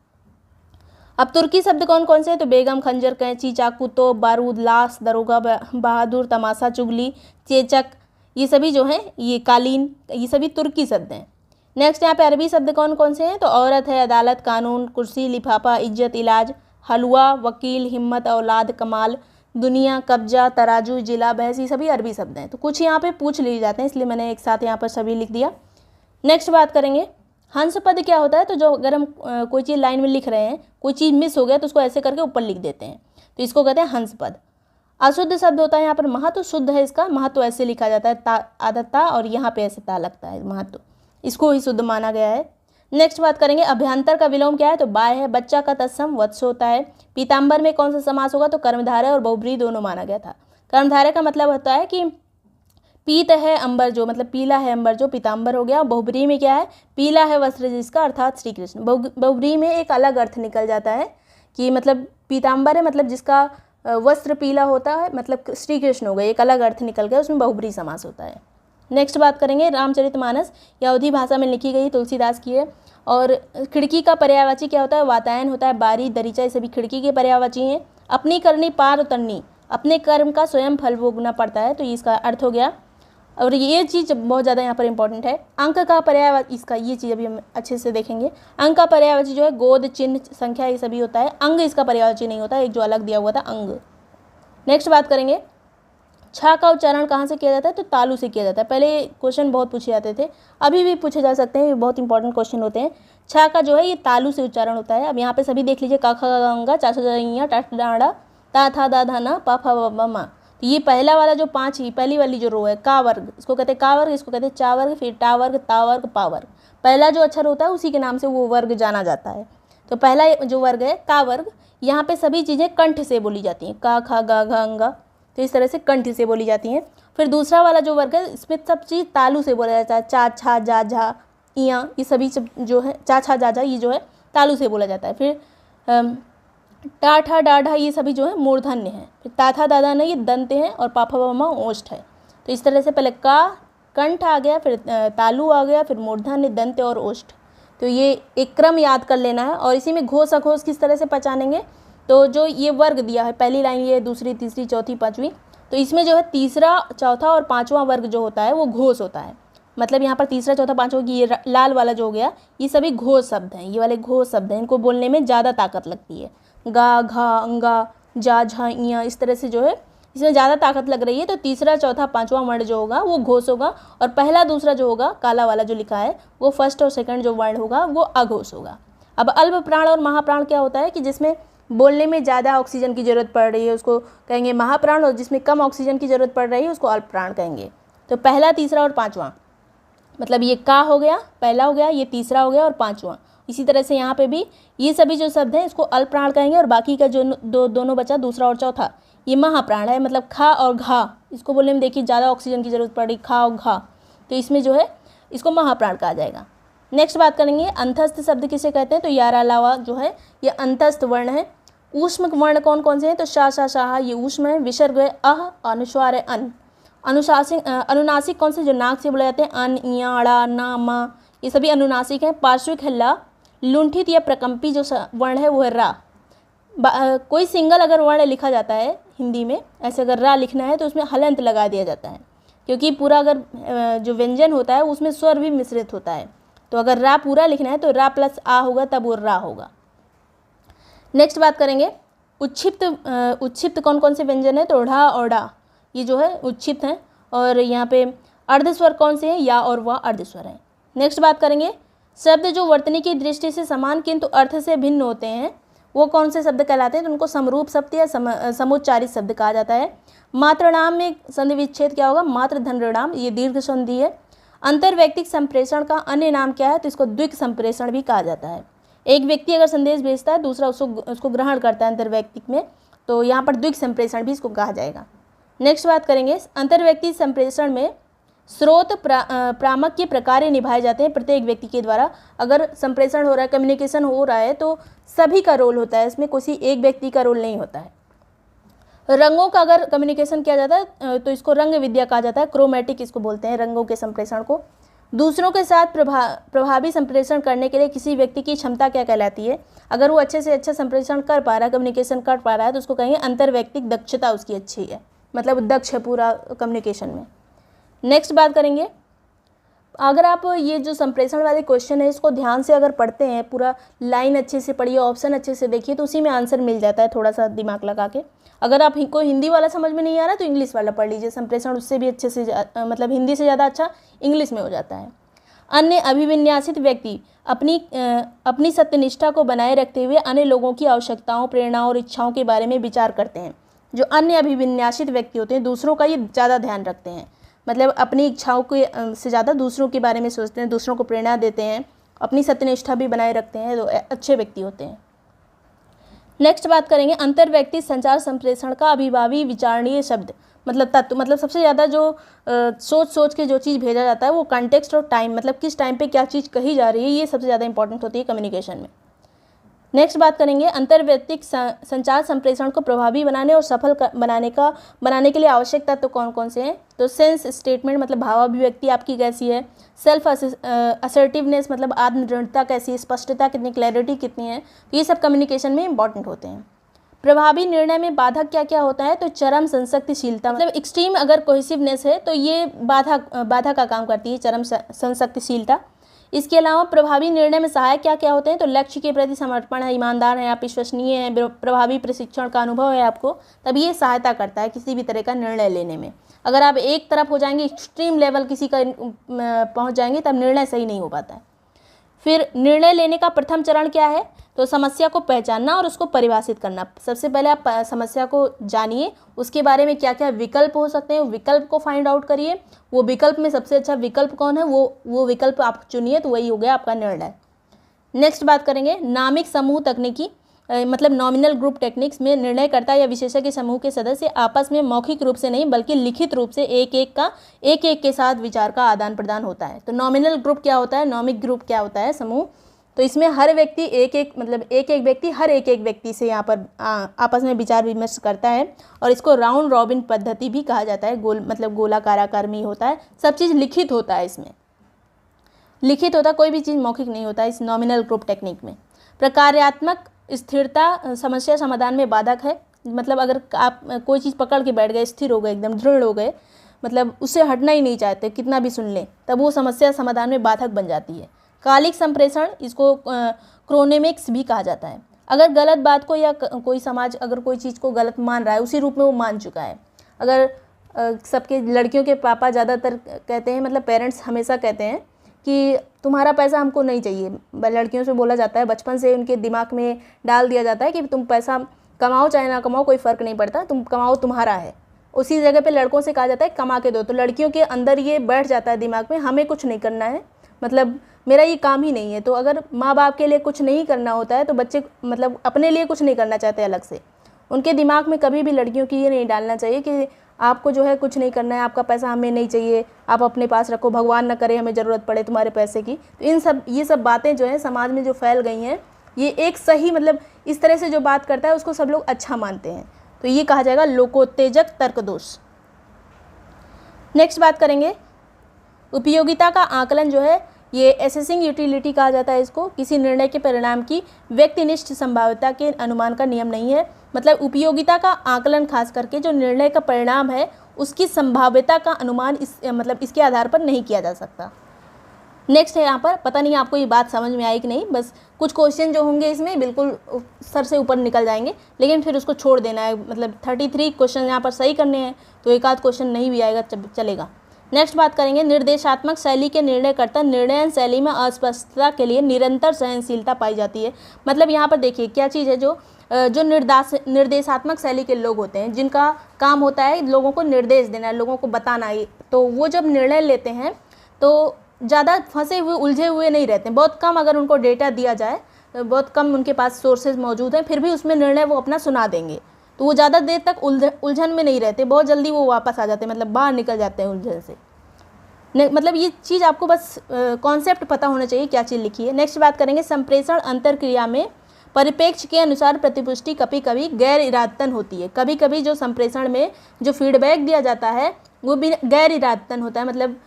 अब तुर्की शब्द कौन कौन से हैं, तो बेगम, खंजर, कैंची, चाकू, तोप, बारूद, लाश, दरोगा, बहादुर, तमाशा, चुगली, चेचक, ये सभी जो हैं, ये कालीन, ये सभी तुर्की शब्द हैं। नेक्स्ट यहाँ पे अरबी शब्द कौन कौन से हैं, तो औरत है, अदालत, कानून, कुर्सी, लिफाफा, इज्जत, इलाज, हलवा, वकील, हिम्मत, औलाद, कमाल, दुनिया, कब्जा, तराजू, जिला, बहस, ये सभी अरबी शब्द हैं। तो कुछ यहाँ पे पूछ लिए जाते हैं, इसलिए मैंने एक साथ यहाँ पर सभी लिख दिया। नेक्स्ट बात करेंगे हंस पद क्या होता है, तो जो अगर हम कोई चीज़ लाइन में लिख रहे हैं, कोई चीज़ मिस हो गया तो उसको ऐसे करके ऊपर लिख देते हैं, तो इसको कहते हैं हंस पद। अशुद्ध शब्द होता है यहाँ पर महत्व, शुद्ध है इसका, महत्व ऐसे लिखा जाता है, आदता, और यहाँ पे ऐसे ता लगता है, महत्व, इसको ही शुद्ध माना गया है। नेक्स्ट बात करेंगे अभ्यंतर का विलोम क्या है, तो बाय है। बच्चा का तत्सम वत्स होता है। पीताम्बर में कौन सा समास होगा, तो कर्मधारय और बहुब्रीहि दोनों माना गया था। कर्मधारय का मतलब होता है कि पीत है अंबर जो, मतलब पीला है अंबर जो, पीताम्बर हो गया। बहुब्रीहि में क्या है, पीला है वस्त्र जिसका, अर्थात श्री कृष्ण। बहुब्रीहि में एक अलग अर्थ निकल जाता है कि मतलब पीताम्बर है मतलब जिसका वस्त्र पीला होता है, मतलब श्री कृष्ण हो गए, एक अलग अर्थ निकल गया, उसमें बहुब्रीहि समास होता है। नेक्स्ट बात करेंगे रामचरितमानस, यह अवधी भाषा में लिखी गई, तुलसीदास की है। और खिड़की का पर्यायवाची क्या होता है, वातायन होता है। बारी, दरीचा, ये सभी खिड़की के पर्यायवाची हैं। अपनी करनी, पार उतरनी, अपने कर्म का स्वयं फल भोगना पड़ता है, तो इसका अर्थ हो गया। और ये चीज़ बहुत ज़्यादा यहाँ पर इंपॉर्टेंट है। अंक का पर्यायवाची, इसका ये चीज़ अभी हम अच्छे से देखेंगे। अंक का पर्यायवाची जो है गोद, चिन्ह, संख्या, ये सभी होता है। अंग इसका पर्यायवाची नहीं होता, एक जो अलग दिया हुआ था अंग। नेक्स्ट बात करेंगे छा का उच्चारण कहाँ से किया जाता है, तो तालु से किया जाता है। पहले क्वेश्चन बहुत पूछे जाते थे, अभी भी पूछे जा सकते हैं, ये बहुत इंपॉर्टेंट क्वेश्चन होते हैं। छा का जो है ये तालु से उच्चारण होता है। अब यहाँ पे सभी देख लीजिए, का, ख, गंगा, चा, चा, इ, टा, डाड़ा, ता, था, दा, धा, ना, पा, फा, ब, मा। तो ये पहला वाला जो पहली वाली जो रो है, का वर्ग, इसको कहते हैं का वर्ग, इसको कहते हैं चा वर्ग, फिर टा वर्ग, ता वर्ग, पा वर्ग। पहला जो अक्षर होता है उसी के नाम से वो वर्ग जाना जाता है। तो पहला जो वर्ग है का वर्ग, यहाँ पे सभी चीज़ें कंठ से बोली जाती हैं, का, खा, गा, घा, अंगा, तो इस तरह से कंठ से बोली जाती हैं। फिर दूसरा वाला जो वर्ग है, इसमें सब चीज़ तालु से बोला जाता है। चा, छा, जा, झा, इया, ये सभी जो है, चा, छा, जा, झा, ये जो है तालु से बोला जाता है। फिर टा, ठा, डा, ढा, ये सभी जो है मूर्धन्य है। फिर ता, था, दादा ने ये दंत हैं, और पा, फा, ब, मा ओष्ठ है। तो इस तरह से पहले का कंठ आ गया, फिर तालु आ गया, फिर मूर्धन्य, दंत और ओष्ठ। तो ये एक क्रम याद कर लेना है। और इसी में घोष अघोष किस तरह से पहचानेंगे, तो जो ये वर्ग दिया है, पहली लाइन ये, दूसरी, तीसरी, चौथी, पाँचवीं, तो इसमें जो है तीसरा, चौथा और पाँचवां वर्ग जो होता है वो घोष होता है। मतलब यहाँ पर तीसरा, चौथा, पाँचवां की ये लाल वाला जो हो गया, ये सभी घोष शब्द हैं, ये वाले घोष शब्द हैं, इनको बोलने में ज़्यादा ताकत लगती है। गा, घा, अंगा, जा, झा, इया, इस तरह से जो है इसमें ज़्यादा ताकत लग रही है। तो तीसरा, चौथा, पाँचवां वर्ण जो होगा वो घोष होगा, और पहला, दूसरा जो होगा काला वाला जो लिखा है वो फर्स्ट और सेकंड जो वर्ण होगा वो अघोष होगा। अब अल्प प्राण और महाप्राण क्या होता है कि जिसमें बोलने में ज़्यादा ऑक्सीजन की ज़रूरत पड़ रही है उसको कहेंगे महाप्राण, और जिसमें कम ऑक्सीजन की ज़रूरत पड़ रही है उसको अल्प प्राण कहेंगे। तो पहला, तीसरा और पाँचवां, मतलब ये का हो गया, पहला हो गया, ये तीसरा हो गया और पाँचवां। इसी तरह से यहाँ पे भी ये सभी जो शब्द हैं इसको अल्प प्राण कहेंगे, और बाकी का जो दोनों बचा, दूसरा और चौथा, ये महाप्राण है। मतलब खा और घा, इसको बोलने में देखिए ज़्यादा ऑक्सीजन की ज़रूरत पड़ रही, खा और घा, तो इसमें जो है इसको महाप्राण कहा जाएगा। नेक्स्ट बात करेंगे अंतस्थ शब्द किसे कहते हैं, तो यारा अलावा जो है ये अंतस्थ वर्ण है। ऊष्म वर्ण कौन कौन से हैं, तो शा, शा, शाह, ये ऊष्म है। विसर्ग है अह, अनुस्वार है अन। अनुनासिक कौन से, जो नाक से बोले जाते हैं, अन, इया, अड़ा, ना, मा, ये सभी अनुनासिक हैं। पार्श्विक है ला। लुंठित या प्रकंपी जो वर्ण है वो है रा। कोई सिंगल अगर वर्ण लिखा जाता है हिंदी में, ऐसे अगर रा लिखना है तो उसमें हलंत लगा दिया जाता है, क्योंकि पूरा अगर जो व्यंजन होता है उसमें स्वर भी मिश्रित होता है। तो अगर रा पूरा लिखना है तो रा प्लस आ होगा, तब वो रा होगा। नेक्स्ट बात करेंगे उच्छिप्त कौन कौन से व्यंजन है, तो ढ़ा और डा, ये जो है उच्छिप्त हैं। और यहाँ पे अर्धस्वर कौन से हैं, या और वह अर्धस्वर हैं। नेक्स्ट बात करेंगे शब्द जो वर्तनी की दृष्टि से समान किंतु अर्थ से भिन्न होते हैं वो कौन से शब्द कहलाते हैं, तो उनको समरूप शब्द या समुच्चारित शब्द कहा जाता है। मातृणाम में संधि विच्छेद क्या होगा, मातृ धनृणाम, ये दीर्घ संधि है। अंतर्वैयक्तिक संप्रेषण का अन्य नाम क्या है, तो इसको द्विक संप्रेषण भी कहा जाता है। एक व्यक्ति अगर संदेश भेजता है, दूसरा उसको ग्रहण करता है अंतर्वैयक्तिक में, तो यहाँ पर द्विक संप्रेषण भी इसको कहा जाएगा। नेक्स्ट बात करेंगे, अंतर्वैयक्तिक संप्रेषण में स्रोत प्रामक के प्रकार निभाए जाते हैं प्रत्येक व्यक्ति के द्वारा। अगर संप्रेषण हो रहा है, कम्युनिकेशन हो रहा है, तो सभी का रोल होता है, इसमें किसी एक व्यक्ति का रोल नहीं होता है। रंगों का अगर कम्युनिकेशन किया जाता है तो इसको रंग विद्या कहा जाता है, क्रोमैटिक इसको बोलते हैं रंगों के संप्रेषण को। दूसरों के साथ प्रभावी संप्रेषण करने के लिए किसी व्यक्ति की क्षमता क्या कहलाती है, अगर वो अच्छे से अच्छा संप्रेषण कर पा रहा है, कम्युनिकेशन कर पा रहा है, तो उसको कहेंगे अंतर्वैयक्तिक दक्षता उसकी अच्छी है, मतलब दक्ष है पूरा कम्युनिकेशन में। नेक्स्ट बात करेंगे, अगर आप ये जो संप्रेषण वाले क्वेश्चन है इसको ध्यान से अगर पढ़ते हैं, पूरा लाइन अच्छे से पढ़िए, ऑप्शन अच्छे से देखिए, तो उसी में आंसर मिल जाता है, थोड़ा सा दिमाग लगा के। अगर आप को हिंदी वाला समझ में नहीं आ रहा तो इंग्लिश वाला पढ़ लीजिए, संप्रेषण उससे भी अच्छे से मतलब हिंदी से ज़्यादा अच्छा इंग्लिश में हो जाता है। अन्य अभिविन्यासित व्यक्ति अपनी सत्यनिष्ठा को बनाए रखते हुए अन्य लोगों की आवश्यकताओं, प्रेरणाओं और इच्छाओं के बारे में विचार करते हैं। जो अन्य अभिविन्यासित व्यक्ति होते हैं, दूसरों का ये ज़्यादा ध्यान रखते हैं, मतलब अपनी इच्छाओं के से ज़्यादा दूसरों के बारे में सोचते हैं, दूसरों को प्रेरणा देते हैं, अपनी सत्यनिष्ठा भी बनाए रखते हैं, तो अच्छे व्यक्ति होते हैं। नेक्स्ट बात करेंगे, अंतर्वैयक्तिक संचार संप्रेषण का अभिभावी विचारणीय शब्द मतलब तत्व, मतलब सबसे ज़्यादा जो सोच के जो चीज़ भेजा जाता है वो कॉन्टेक्स्ट और टाइम, मतलब किस टाइम पे क्या चीज़ कही जा रही है, ये सबसे ज़्यादा इंपॉर्टेंट होती है कम्युनिकेशन में। नेक्स्ट बात करेंगे, अंतर्वैयक्तिक संचार संप्रेषण को प्रभावी बनाने और सफल बनाने के लिए आवश्यक तत्व कौन कौन से हैं, तो सेंस स्टेटमेंट मतलब भावाभिव्यक्ति आपकी कैसी है, सेल्फ असर्टिवनेस मतलब आत्मनिर्भरता कैसी है, स्पष्टता कितनी, क्लैरिटी कितनी है, तो ये सब कम्युनिकेशन में इंपॉर्टेंट होते हैं। प्रभावी निर्णय में बाधक क्या क्या होता है, तो चरम संशक्तिशीलता, मतलब एक्सट्रीम अगर कोहेसिवनेस है तो ये बाधा का काम करती है, चरम संशक्तिशीलता। इसके अलावा प्रभावी निर्णय में सहायक क्या क्या होते हैं, तो लक्ष्य के प्रति समर्पण है, ईमानदार है आप, विश्वसनीय है, प्रभावी प्रशिक्षण का अनुभव है आपको, तब ये सहायता करता है किसी भी तरह का निर्णय लेने में। अगर आप एक तरफ हो जाएंगे, एक्सट्रीम लेवल किसी का पहुंच जाएंगे, तब निर्णय सही नहीं हो पाता है। फिर निर्णय लेने का प्रथम चरण क्या है, तो समस्या को पहचानना और उसको परिभाषित करना। सबसे पहले आप समस्या को जानिए, उसके बारे में क्या क्या विकल्प हो सकते हैं, विकल्प को फाइंड आउट करिए, वो विकल्प में सबसे अच्छा विकल्प कौन है, वो विकल्प आप चुनिए, तो वही हो गया आपका निर्णय। नेक्स्ट बात करेंगे, नामिक समूह तकनीकी मतलब नॉमिनल ग्रुप टेक्निक्स में निर्णयकर्ता या विशेषज्ञ समूह के सदस्य आपस में मौखिक रूप से नहीं बल्कि लिखित रूप से एक एक के साथ विचार का आदान प्रदान होता है। तो नॉमिनल ग्रुप क्या होता है, नॉमिक ग्रुप क्या होता है, समूह, तो इसमें हर व्यक्ति एक व्यक्ति हर एक व्यक्ति से यहाँ पर आपस में विचार विमर्श करता है, और इसको राउंड रॉबिन पद्धति भी कहा जाता है, मतलब गोलाकार आकार में होता है, सब चीज़ लिखित होता है, इसमें लिखित होता, कोई भी चीज़ मौखिक नहीं होता इस नॉमिनल ग्रुप टेक्निक में। प्रकार्यात्मक स्थिरता समस्या समाधान में बाधक है, मतलब अगर आप कोई चीज़ पकड़ के बैठ गए, स्थिर हो गए, एकदम दृढ़ हो गए, मतलब उससे हटना ही नहीं चाहते, कितना भी सुन लें, तब वो समस्या समाधान में बाधक बन जाती है। कालिक संप्रेषण, इसको क्रोनेमिक्स भी कहा जाता है। अगर गलत बात को या कोई समाज अगर कोई चीज़ को गलत मान रहा है, उसी रूप में वो मान चुका है। अगर सबके लड़कियों के पापा ज़्यादातर कहते हैं, मतलब पेरेंट्स हमेशा कहते हैं कि तुम्हारा पैसा हमको नहीं चाहिए, लड़कियों से बोला जाता है, बचपन से उनके दिमाग में डाल दिया जाता है कि तुम पैसा कमाओ चाहे ना कमाओ कोई फ़र्क नहीं पड़ता, तुम कमाओ तुम्हारा है। उसी जगह पे लड़कों से कहा जाता है कमा के दो, तो लड़कियों के अंदर ये बैठ जाता है दिमाग में, हमें कुछ नहीं करना है, मतलब मेरा ये काम ही नहीं है। तो अगर माँ बाप के लिए कुछ नहीं करना होता है तो बच्चे मतलब अपने लिए कुछ नहीं करना चाहते अलग से। उनके दिमाग में कभी भी लड़कियों की ये नहीं डालना चाहिए कि आपको जो है कुछ नहीं करना है, आपका पैसा हमें नहीं चाहिए, आप अपने पास रखो, भगवान ना करे हमें ज़रूरत पड़े तुम्हारे पैसे की। तो ये सब बातें जो है समाज में जो फैल गई हैं, ये एक सही मतलब इस तरह से जो बात करता है उसको सब लोग अच्छा मानते हैं, तो ये कहा जाएगा लोकोत्तेजक तर्क दोष। नेक्स्ट बात करेंगे, उपयोगिता का आकलन जो है ये एसेसिंग यूटिलिटी कहा जाता है इसको। किसी निर्णय के परिणाम की व्यक्तिनिष्ठ संभाव्यता के अनुमान का नियम नहीं है, मतलब उपयोगिता का आकलन खास करके जो निर्णय का परिणाम है उसकी संभाव्यता का अनुमान इसके आधार पर नहीं किया जा सकता। नेक्स्ट है यहाँ पर, पता नहीं आपको ये बात समझ में आई कि नहीं, बस कुछ क्वेश्चन जो होंगे इसमें बिल्कुल सर से ऊपर निकल जाएंगे, लेकिन फिर उसको छोड़ देना है, मतलब 33 क्वेश्चन यहाँ पर सही करने हैं, तो एक आध क्वेश्चन नहीं भी आएगा चलेगा। नेक्स्ट बात करेंगे निर्देशात्मक शैली के निर्णयकर्ता निर्णयन शैली में अस्पष्टता के लिए निरंतर सहनशीलता पाई जाती है। मतलब यहाँ पर देखिए क्या चीज़ है, जो निर्देशात्मक शैली के लोग होते हैं, जिनका काम होता है लोगों को निर्देश देना, लोगों को बताना ही, तो वो जब निर्णय लेते हैं तो ज़्यादा फंसे हुए उलझे हुए नहीं रहते। बहुत कम अगर उनको डेटा दिया जाए, बहुत कम उनके पास सोर्सेज मौजूद हैं, फिर भी उसमें निर्णय वो अपना सुना देंगे, तो वो ज़्यादा देर तक उलझन में नहीं रहते, बहुत जल्दी वो वापस आ जाते हैं, मतलब बाहर निकल जाते हैं उलझन से। मतलब ये चीज़ आपको बस कॉन्सेप्ट पता होना चाहिए क्या चीज़ लिखी है। नेक्स्ट बात करेंगे संप्रेषण अंतरक्रिया में परिप्रेक्ष्य के अनुसार प्रतिपुष्टि कभी कभी गैर इरादतन होती है। कभी कभी जो संप्रेषण में जो फीडबैक दिया जाता है वो भी गैर इरादतन होता है, मतलब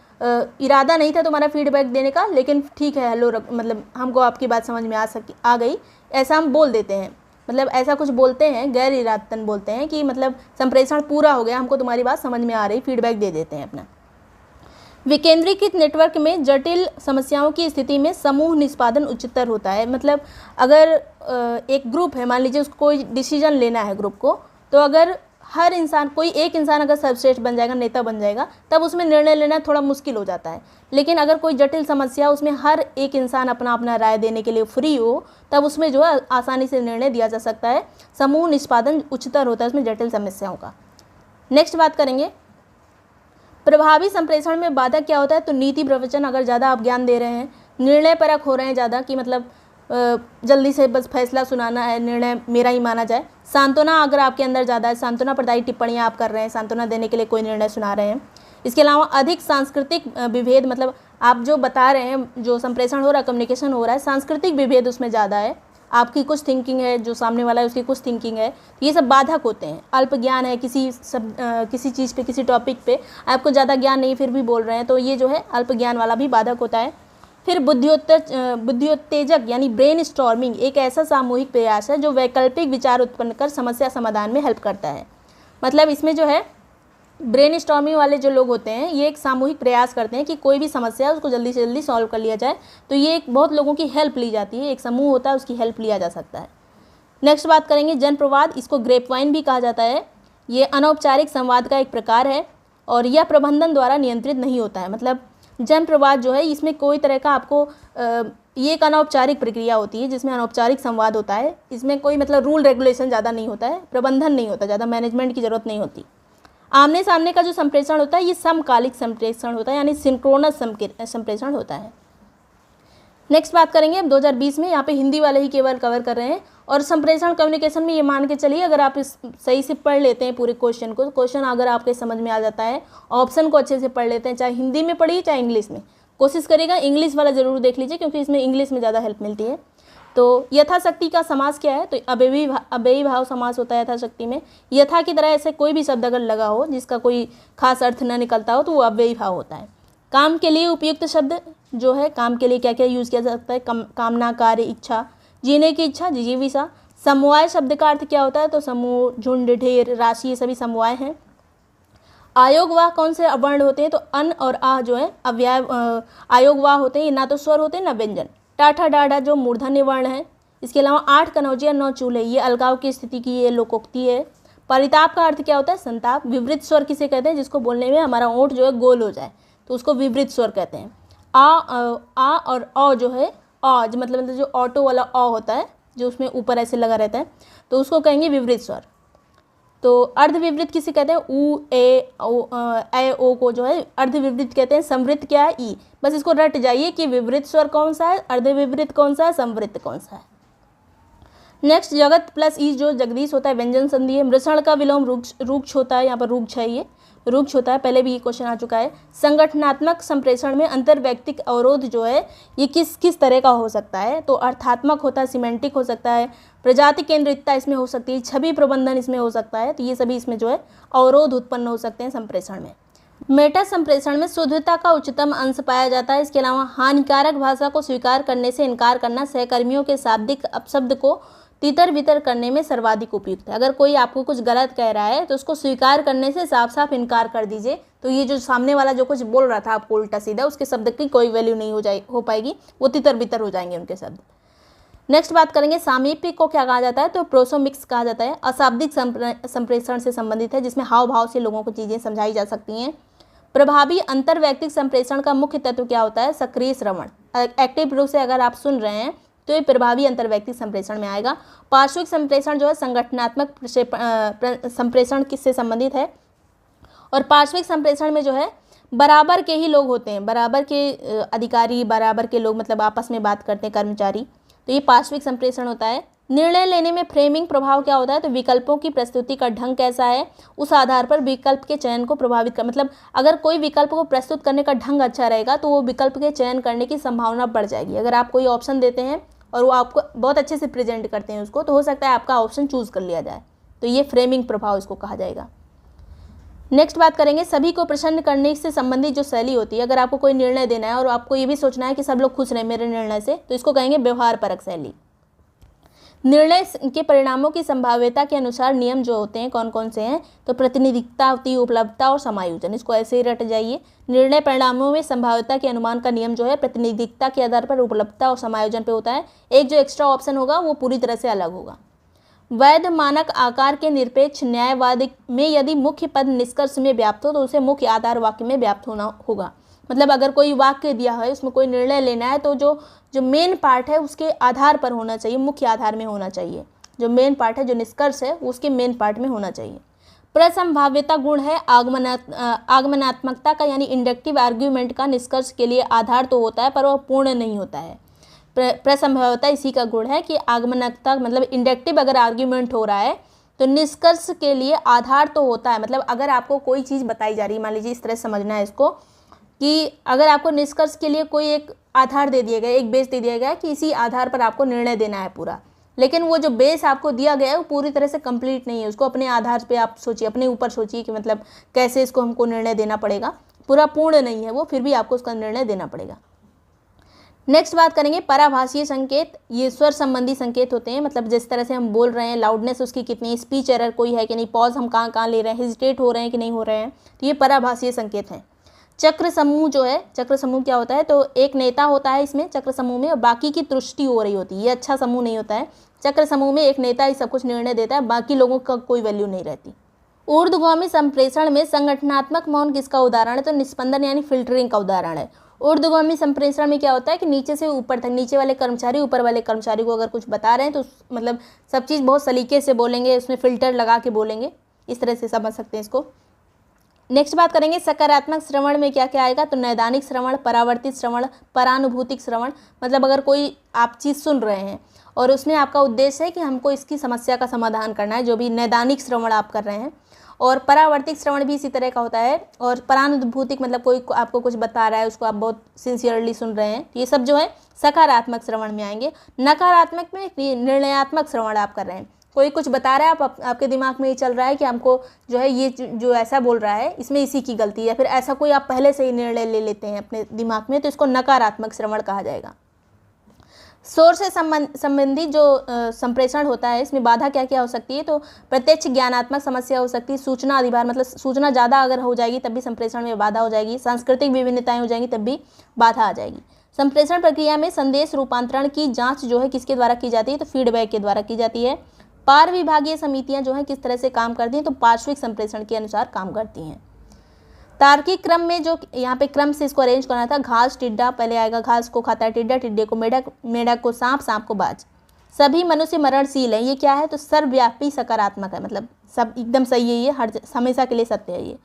इरादा नहीं था तुम्हारा फीडबैक देने का, लेकिन ठीक है हेलो, मतलब हमको आपकी बात समझ में आ गई, ऐसा हम बोल देते हैं, मतलब ऐसा कुछ बोलते हैं, गैर इरादतन बोलते हैं कि मतलब संप्रेषण पूरा हो गया, हमको तुम्हारी बात समझ में आ रही, फीडबैक दे देते हैं अपना। विकेंद्रीकृत नेटवर्क में जटिल समस्याओं की स्थिति में समूह निष्पादन उच्चतर होता है। मतलब अगर एक ग्रुप है, मान लीजिए उसको कोई डिसीजन लेना है ग्रुप को, तो अगर हर इंसान, कोई एक इंसान अगर सर्वश्रेष्ठ बन जाएगा, नेता बन जाएगा, तब उसमें निर्णय लेना थोड़ा मुश्किल हो जाता है। लेकिन अगर कोई जटिल समस्या, उसमें हर एक इंसान अपना अपना राय देने के लिए फ्री हो, तब उसमें जो है आसानी से निर्णय दिया जा सकता है, समूह निष्पादन उच्चतर होता है उसमें जटिल समस्याओं का। नेक्स्ट बात करेंगे प्रभावी संप्रेषण में बाधा क्या होता है, तो नीति प्रवचन, अगर ज़्यादा आप ज्ञान दे रहे हैं, निर्णय परक हो रहे हैं ज़्यादा, कि मतलब जल्दी से बस फैसला सुनाना है, निर्णय मेरा ही माना जाए। सांत्वना अगर आपके अंदर ज़्यादा है, सांत्वना प्रदायी टिप्पणियाँ आप कर रहे हैं, सांत्वना देने के लिए कोई निर्णय सुना रहे हैं। इसके अलावा अधिक सांस्कृतिक विभेद, मतलब आप जो बता रहे हैं, जो संप्रेषण हो रहा है, कम्युनिकेशन हो रहा है, सांस्कृतिक विभेद उसमें ज़्यादा है, आपकी कुछ थिंकिंग है, जो सामने वाला है उसकी कुछ थिंकिंग है, ये सब बाधक होते हैं। अल्प ज्ञान है किसी चीज़ पे, किसी टॉपिक पे आपको ज़्यादा ज्ञान नहीं, फिर भी बोल रहे हैं, तो ये जो है अल्प ज्ञान वाला भी बाधक होता है। फिर बुद्धियोत्तेजक यानी ब्रेन स्टॉर्मिंग एक ऐसा सामूहिक प्रयास है जो वैकल्पिक विचार उत्पन्न कर समस्या समाधान में हेल्प करता है। मतलब इसमें जो है ब्रेन स्टॉर्मिंग वाले जो लोग होते हैं, ये एक सामूहिक प्रयास करते हैं कि कोई भी समस्या है उसको जल्दी से जल्दी सॉल्व कर लिया जाए, तो ये एक बहुत लोगों की हेल्प ली जाती है, एक समूह होता है उसकी हेल्प लिया जा सकता है। नेक्स्ट बात करेंगे जनप्रवाद, इसको ग्रेपवाइन भी कहा जाता है। ये अनौपचारिक संवाद का एक प्रकार है और यह प्रबंधन द्वारा नियंत्रित नहीं होता है। मतलब जनप्रवाद जो है, इसमें कोई तरह का आपको ये एक अनौपचारिक प्रक्रिया होती है जिसमें अनौपचारिक संवाद होता है, इसमें कोई मतलब रूल रेगुलेशन ज़्यादा नहीं होता है, प्रबंधन नहीं होता, ज़्यादा मैनेजमेंट की ज़रूरत नहीं होती। आमने सामने का जो संप्रेषण होता है ये समकालिक संप्रेषण होता है, यानी सिंक्रोनस संप्रेषण होता है। नेक्स्ट बात करेंगे अब 2020 में, यहाँ पे हिंदी वाले ही केवल कवर कर रहे हैं। और संप्रेषण कम्युनिकेशन में ये मान के चलिए, अगर आप इस सही से पढ़ लेते हैं पूरे क्वेश्चन को, क्वेश्चन अगर आपके समझ में आ जाता है, ऑप्शन को अच्छे से पढ़ लेते हैं, चाहे हिंदी में पढ़िए चाहे इंग्लिश में, कोशिश करिएगा इंग्लिश वाला ज़रूर देख लीजिए क्योंकि इसमें इंग्लिश में ज़्यादा हेल्प मिलती है। तो यथाशक्ति का समास क्या है, तो अव्ययी भाव समास होता है यथाशक्ति में। यथा की तरह ऐसे कोई भी शब्द अगर लगा हो जिसका कोई खास अर्थ न निकलता हो तो वो अव्ययी भाव होता है। काम के लिए उपयुक्त शब्द जो है, काम के लिए क्या क्या यूज़ किया जा सकता है, कामना, कार्य, इच्छा, जीने की इच्छा, जिजीविषा। समवाय शब्द का अर्थ क्या होता है, तो समूह, झुंड, ढेर, राशि, ये सभी समवाय हैं। आयोगवाह कौन से वर्ण होते हैं, तो अन और आ जो है अव्यय आयोगवाह होते हैं, ये ना तो स्वर होते हैं ना व्यंजन। टाठा डाढ़ा जो मूर्धन्य वर्ण है। इसके अलावा 8 कनौजिया 9 चूल्हे, ये अलगाव की स्थिति की ये लोकोक्ति है। परिताप का अर्थ क्या होता है, संताप। विवृत स्वर किसे कहते हैं, जिसको बोलने में हमारा ओंठ जो है गोल हो जाए तो उसको विवृत स्वर कहते हैं। आ और अ जो है, आज मतलब जो ऑटो वाला अ होता है जो उसमें ऊपर ऐसे लगा रहता है, तो उसको कहेंगे विवृत स्वर। तो अर्धविवृत किसे कहते हैं, ऊ, ए, ओ को जो है अर्धविवृत कहते हैं। संवृत क्या है, ई। बस इसको रट जाइए कि विवृत स्वर कौन सा है, अर्धविवृत कौन सा है, संवृत कौन सा है। नेक्स्ट जगत प्लस ई जो जगदीश होता है व्यंजन संधि है। मृषण का विलोम रूक्ष होता है, यहाँ पर रूक्ष है, ये रूक्ष होता है, पहले भी ये क्वेश्चन आ चुका है। संगठनात्मक संप्रेषण में अंतर्वैयक्तिक अवरोध जो है ये किस तरह का हो सकता है, तो अर्थात्मक होता है, सिमेंटिक हो सकता है, प्रजाति केंद्रितता इसमें हो सकती है, छवि प्रबंधन इसमें हो सकता है, तो ये सभी इसमें जो है अवरोध उत्पन्न हो सकते हैं संप्रेषण में। मेटा संप्रेषण में शुद्धता का उच्चतम अंश पाया जाता है। इसके अलावा हानिकारक भाषा को स्वीकार करने से इनकार करना सहकर्मियों के शाब्दिक अपशब्द को तितर बितर करने में सर्वाधिक उपयुक्त है। अगर कोई आपको कुछ गलत कह रहा है तो उसको स्वीकार करने से साफ साफ इनकार कर दीजिए, तो ये जो सामने वाला जो कुछ बोल रहा था आपको उल्टा सीधा, उसके शब्द की कोई वैल्यू नहीं हो पाएगी, वो तितर बितर हो जाएंगे उनके शब्द। नेक्स्ट बात करेंगे सामीप्य को क्या कहा जाता है, तो प्रोसोमिक्स कहा जाता है। अशाब्दिक संप्रेषण से संबंधित है जिसमें हाव भाव से लोगों को चीज़ें समझाई जा सकती हैं। प्रभावी अंतर्वैयक्तिक संप्रेषण का मुख्य तत्व क्या होता है? सक्रिय श्रवण। एक्टिव रूप से अगर आप सुन रहे हैं तो ये प्रभावी अंतर्वैयक्तिक संप्रेषण में आएगा। पार्श्विक संप्रेषण जो है संगठनात्मक संप्रेषण किससे संबंधित है? और पार्श्विक संप्रेषण में जो है बराबर के ही लोग होते हैं, बराबर के अधिकारी, बराबर के लोग मतलब आपस में बात करते हैं, कर्मचारी, तो ये पार्श्विक संप्रेषण होता है। निर्णय लेने में फ्रेमिंग प्रभाव क्या होता है? तो विकल्पों की प्रस्तुति का ढंग कैसा है, उस आधार पर विकल्प के चयन को प्रभावित कर, मतलब अगर कोई विकल्प को प्रस्तुत करने का ढंग अच्छा रहेगा तो वो विकल्प के चयन करने की संभावना बढ़ जाएगी। अगर आप कोई ऑप्शन देते हैं और वो आपको बहुत अच्छे से प्रेजेंट करते हैं उसको, तो हो सकता है आपका ऑप्शन चूज कर लिया जाए, तो ये फ्रेमिंग प्रभाव इसको कहा जाएगा। नेक्स्ट बात करेंगे सभी को प्रसन्न करने से संबंधित जो शैली होती है। अगर आपको कोई निर्णय देना है और आपको ये भी सोचना है कि सब लोग खुश रहें मेरे निर्णय से, तो इसको कहेंगे व्यवहार परक शैली। निर्णय के परिणामों की संभाव्यता के अनुसार नियम जो होते हैं कौन कौन से हैं? तो प्रतिनिधित्ता, उपलब्धता और समायोजन। इसको ऐसे ही रट जाइए। निर्णय परिणामों में संभाव्यता के अनुमान का नियम जो है प्रतिनिधित्ता के आधार पर, उपलब्धता और समायोजन पे होता है। एक जो एक्स्ट्रा ऑप्शन होगा वो पूरी तरह से अलग होगा। वैध मानक आकार के निरपेक्ष न्यायवाद में यदि मुख्य पद निष्कर्ष में व्याप्त हो तो उसे मुख्य आधार वाक्य में व्याप्त होना होगा। मतलब अगर कोई वाक्य दिया है, उसमें कोई निर्णय लेना है, तो जो मेन पार्ट है उसके आधार पर होना चाहिए, मुख्य आधार में होना चाहिए। जो मेन पार्ट है, जो निष्कर्ष है, उसके मेन पार्ट में होना चाहिए। प्रसंभाव्यता गुण है आगमनात्मकता का, यानी इंडक्टिव आर्ग्यूमेंट का निष्कर्ष के लिए आधार तो होता है पर वह पूर्ण नहीं होता है। प्रसंभाव्यता इसी का गुण है कि आगमनात्मकता मतलब इंडक्टिव अगर आर्ग्यूमेंट हो रहा है तो निष्कर्ष के लिए आधार तो होता है। मतलब अगर आपको कोई चीज़ बताई जा रही है, मान लीजिए इस तरह समझना है इसको, कि अगर आपको निष्कर्ष के लिए कोई एक आधार दे दिया गया, एक बेस दे दिया गया कि इसी आधार पर आपको निर्णय देना है पूरा, लेकिन वो जो बेस आपको दिया गया है वो पूरी तरह से कंप्लीट नहीं है। उसको अपने आधार पे आप सोचिए, अपने ऊपर सोचिए कि मतलब कैसे इसको हमको निर्णय देना पड़ेगा, पूरा पूर्ण नहीं है वो, फिर भी आपको उसका निर्णय देना पड़ेगा। नेक्स्ट बात करेंगे पराभाषीय संकेत। ये स्वर संबंधी संकेत होते हैं, मतलब जिस तरह से हम बोल रहे हैं, लाउडनेस उसकी कितनी, स्पीच एरर कोई है कि नहीं, पॉज हम कहाँ कहाँ ले रहे हैं, हेजिटेट हो रहे हैं कि नहीं हो रहे हैं, तो ये पराभाषीय संकेत हैं। चक्र समूह जो है, चक्र समूह क्या होता है? तो एक नेता होता है इसमें चक्र समूह में और बाकी की तुष्टि हो रही होती है। ये अच्छा समूह नहीं होता है। चक्र समूह में एक नेता ही सब कुछ निर्णय देता है, बाकी लोगों का कोई वैल्यू नहीं रहती। ऊर्ध्वगामी संप्रेषण में संगठनात्मक मौन किसका उदाहरण है? तो निस्पंदन यानी फिल्टरिंग का उदाहरण है। ऊर्ध्वगामी संप्रेषण में क्या होता है कि नीचे से ऊपर तक, नीचे वाले कर्मचारी ऊपर वाले कर्मचारी को अगर कुछ बता रहे हैं तो मतलब सब चीज़ बहुत सलीके से बोलेंगे, उसमें फिल्टर लगा के बोलेंगे, इस तरह से समझ सकते हैं इसको। नेक्स्ट बात करेंगे सकारात्मक श्रवण में क्या क्या आएगा? तो नैदानिक श्रवण, परावर्तित श्रवण, परानुभूतिक श्रवण। मतलब अगर कोई आप चीज़ सुन रहे हैं और उसमें आपका उद्देश्य है कि हमको इसकी समस्या का समाधान करना है, जो भी नैदानिक श्रवण आप कर रहे हैं। और परावर्तिक श्रवण भी इसी तरह का होता है। और परानुभूतिक मतलब कोई आपको कुछ बता रहा है, उसको आप बहुत सिंसियरली सुन रहे हैं, ये सब जो है सकारात्मक श्रवण में आएंगे। नकारात्मक में निर्णयात्मक श्रवण आप कर रहे हैं, कोई कुछ बता रहा है, आपके दिमाग में ये चल रहा है कि हमको जो है ये जो ऐसा बोल रहा है इसमें इसी की गलती है, या फिर ऐसा कोई आप पहले से ही निर्णय ले लेते हैं अपने दिमाग में, तो इसको नकारात्मक श्रवण कहा जाएगा। शोर से संबंधित जो संप्रेषण होता है, इसमें बाधा क्या क्या हो सकती है? तो प्रत्यक्ष ज्ञानात्मक समस्या हो सकती है, सूचना अधिभार मतलब सूचना ज़्यादा अगर हो जाएगी तब भी संप्रेषण में बाधा हो जाएगी, सांस्कृतिक विभिन्नताएं हो जाएंगी तब भी बाधा आ जाएगी। संप्रेषण प्रक्रिया में संदेश रूपांतरण की जांच जो है किसके द्वारा की जाती है? तो फीडबैक के द्वारा की जाती है। पार विभागीय समितियां जो हैं किस तरह से काम करती हैं? तो पार्श्विक संप्रेषण के अनुसार काम करती हैं। तार्किक क्रम में जो यहाँ पे क्रम से इसको अरेंज करना था, घास टिड्डा पहले आएगा, घास को खाता है टिड्डा, टिड्डे को मेढक, मेढक को सांप, सांप को बाज। सभी मनुष्य मरणशील है, ये क्या है? तो सर्वव्यापी सकारात्मक है, मतलब सब एकदम सही है, ये हर हमेशा के लिए सत्य है। ये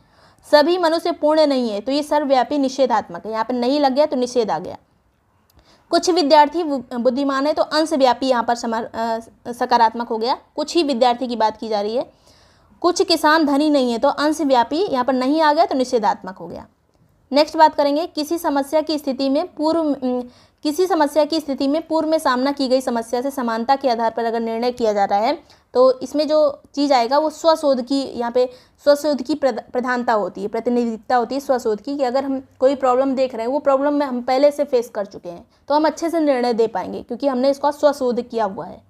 सभी मनुष्य पूर्ण नहीं है, तो ये सर्वव्यापी निषेधात्मक है। यहाँ पे नहीं लग गया तो निषेध आ गया। कुछ विद्यार्थी बुद्धिमान है, तो अंशव्यापी यहाँ पर सकारात्मक हो गया। कुछ ही विद्यार्थी की बात की जा रही है। कुछ किसान धनी नहीं है, तो अंशव्यापी यहाँ पर नहीं आ गया तो निषेधात्मक हो गया। नेक्स्ट बात करेंगे किसी समस्या की स्थिति में पूर्व में सामना की गई समस्या से समानता के आधार पर अगर निर्णय किया जा रहा है, तो इसमें जो चीज़ आएगा वो स्वशोध की, यहाँ पे स्वशोध की प्रधानता होती है, प्रतिनिधित्व होती है स्वशोध की, कि अगर हम कोई प्रॉब्लम देख रहे हैं, वो प्रॉब्लम में हम पहले से फेस कर चुके हैं, तो हम अच्छे से निर्णय दे पाएंगे क्योंकि हमने इसका स्वशोध किया हुआ है।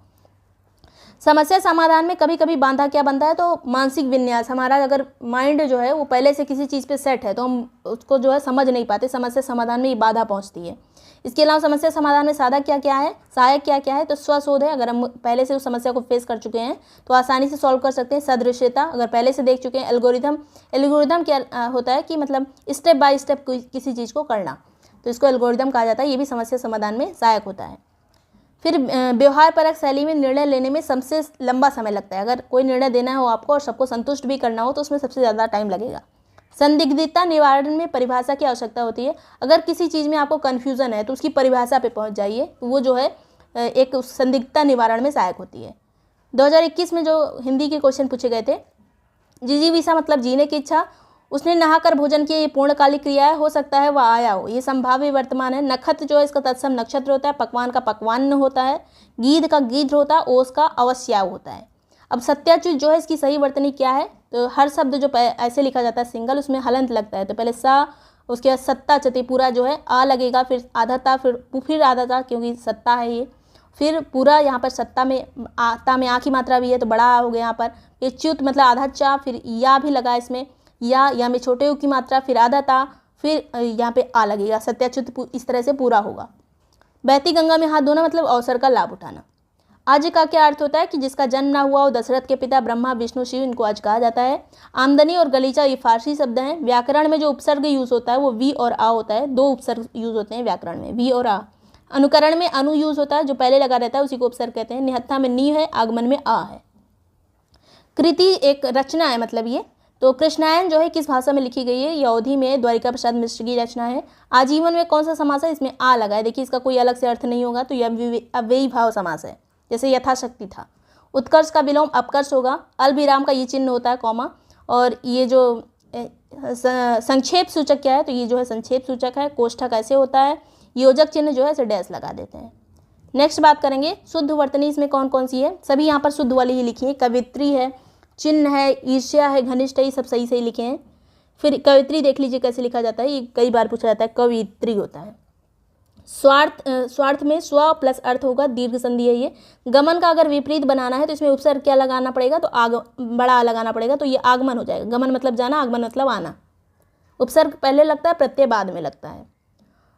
समस्या समाधान में कभी कभी बाधा क्या बनता है? तो मानसिक विन्यास, हमारा अगर माइंड जो है वो पहले से किसी चीज़ पे सेट है तो हम उसको जो है समझ नहीं पाते, समस्या समाधान में ये बाधा पहुंचती है। इसके अलावा समस्या समाधान में सहायक क्या क्या है, तो स्वशोध है। अगर हम पहले से उस समस्या को फेस कर चुके हैं तो आसानी से सॉल्व कर सकते हैं। सदृश्यता, अगर पहले से देख चुके हैं। एल्गोरिदम क्या होता है कि मतलब स्टेप बाय स्टेप किसी चीज़ को करना, तो इसको एल्गोरिदम कहा जाता है। ये भी समस्या समाधान में सहायक होता है। फिर व्यवहार परक शैली में निर्णय लेने में सबसे लंबा समय लगता है। अगर कोई निर्णय देना हो आपको और सबको संतुष्ट भी करना हो तो उसमें सबसे ज़्यादा टाइम लगेगा। संदिग्धता निवारण में परिभाषा की आवश्यकता होती है। अगर किसी चीज़ में आपको कन्फ्यूज़न है तो उसकी परिभाषा पे पहुंच जाइए, तो वो जो है एक संदिग्धता निवारण में सहायक होती है। 2021 में जो हिंदी के क्वेश्चन पूछे गए थे, जिजीविषा मतलब जीने की इच्छा। उसने नहाकर भोजन किया, ये पूर्णकालिक क्रिया है, हो सकता है वह आया हो, ये संभाव्य वर्तमान है। नक्षत्र जो है इसका तत्सम नक्षत्र होता है। पकवान का पकवान होता है। गीध का गीध होता है। ओस का अवश्याव होता है। अब सत्याच्युत जो है इसकी सही वर्तनी क्या है, तो हर शब्द जो ऐसे लिखा जाता है सिंगल, उसमें हलंत लगता है। तो पहले सा, उसके बाद सत्ता चति, पूरा जो है आ लगेगा, फिर आधा ता, फिर आधा ता, क्योंकि सत्ता है ये। फिर पूरा यहाँ पर सत्ता में ता में आ की मात्रा भी है तो बड़ा आ हो गया यहाँ पर। ये च्युत मतलब आधा चा, फिर या भी लगा इसमें, या में छोटे यू की मात्रा, फिर आधा ता, फिर यहाँ पे आ लगेगा। सत्याच्युत इस तरह से पूरा होगा। बहती गंगा में हाथ धोना मतलब अवसर का लाभ उठाना। आज का क्या अर्थ होता है कि जिसका जन्म ना हुआ हो, दशरथ के पिता ब्रह्मा विष्णु शिव, इनको आज कहा जाता है। आमदनी और गलीचा ये फारसी शब्द हैं। व्याकरण में जो उपसर्ग यूज होता है वो वी और आ होता है। 2 उपसर्ग यूज होते हैं व्याकरण में, वी और आ। अनुकरण में अनु यूज होता है, जो पहले लगा रहता है उसी को उपसर्ग कहते हैं। निहत्था में नी है, आगमन में आ है। कृति एक रचना है, मतलब ये। तो कृष्णायन जो है किस भाषा में लिखी गई है, ये अवधी में द्वारिका प्रसाद मिश्र की रचना है। आजीवन में कौन सा समास है, इसमें आ लगा है। देखिए इसका कोई अलग से अर्थ नहीं होगा, तो यह अव्ययी भाव समास है, जैसे यथाशक्ति था। उत्कर्ष का विलोम अपकर्ष होगा। अल्पविराम का ये चिन्ह होता है कॉमा। और ये जो संक्षेप सूचक क्या है, तो ये जो है संक्षेप सूचक है। कोष्ठक ऐसे होता है। योजक चिन्ह जो है इसे डैश लगा देते हैं। नेक्स्ट बात करेंगे शुद्ध वर्तनी, इसमें कौन कौन सी है। सभी यहाँ पर शुद्ध वाली ही लिखी है। कवित्री है, चिन्ह है, ईर्ष्या है, घनिष्ठ है, ये सब सही सही लिखे हैं। फिर कवित्री देख लीजिए कैसे लिखा जाता है, ये कई बार पूछा जाता है, कवित्री होता है। स्वार्थ में स्व प्लस अर्थ होगा, दीर्घ संधि है ये। गमन का अगर विपरीत बनाना है तो इसमें उपसर्ग क्या लगाना पड़ेगा, तो बड़ा आ लगाना पड़ेगा, तो ये आगमन हो जाएगा। गमन मतलब जाना, आगमन मतलब आना। उपसर्ग पहले लगता है, प्रत्यय बाद में लगता है।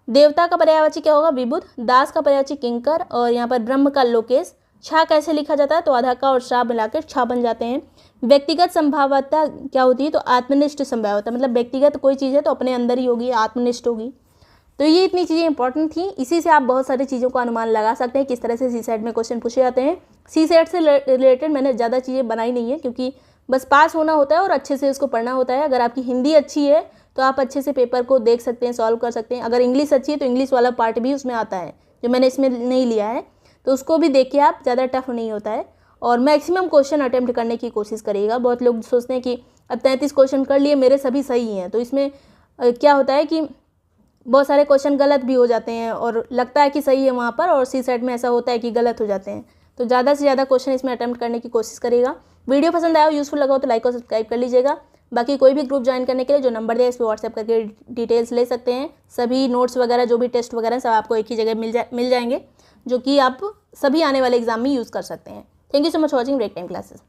देवता का पर्यायवाची क्या होगा, विबुध। दास का पर्यायवाची किंकर। और यहाँ पर ब्रह्म का लोकेश। छा कैसे लिखा जाता है, तो आधा का और शा मिलाकर छा बन जाते हैं। व्यक्तिगत संभाव्यता क्या होती है, तो आत्मनिष्ठ संभाव्यता, मतलब व्यक्तिगत कोई चीज़ है तो अपने अंदर ही होगी, आत्मनिष्ठ होगी। तो ये इतनी चीज़ें इंपॉर्टेंट थी, इसी से आप बहुत सारी चीज़ों का अनुमान लगा सकते हैं किस तरह से सी सेट में क्वेश्चन पूछे जाते हैं। सी सेट से रिलेटेड मैंने ज़्यादा चीज़ें बनाई नहीं है, क्योंकि बस पास होना होता है और अच्छे से इसको पढ़ना होता है। अगर आपकी हिंदी अच्छी है तो आप अच्छे से पेपर को देख सकते हैं, सॉल्व कर सकते हैं। अगर इंग्लिश अच्छी है तो इंग्लिश वाला पार्ट भी उसमें आता है, जो मैंने इसमें नहीं लिया है, तो उसको भी देखिए आप, ज़्यादा टफ नहीं होता है। और मैक्सिमम क्वेश्चन अटेम्प्ट करने की कोशिश करिएगा। बहुत लोग सोचते हैं कि अब 33 क्वेश्चन कर लिए, मेरे सभी सही हैं, तो इसमें क्या होता है कि बहुत सारे क्वेश्चन गलत भी हो जाते हैं और लगता है कि सही है वहाँ पर, और सी सेट में ऐसा होता है कि गलत हो जाते हैं। तो ज़्यादा से ज़्यादा क्वेश्चन इसमें अटेम्प्ट करने की कोशिश करिएगा। वीडियो पसंद आया हो, यूज़फुल लगा हो तो लाइक और सब्सक्राइब कर लीजिएगा। बाकी कोई भी ग्रुप ज्वाइन करने के लिए जो नंबर दिया है इस पर व्हाट्सएप करके डिटेल्स ले सकते हैं। सभी नोट्स वगैरह जो भी टेस्ट वगैरह सब आपको एक ही जगह मिल जाएंगे, जो कि आप सभी आने वाले एग्जाम में यूज़ कर सकते हैं। Thank you so much watching break time classes.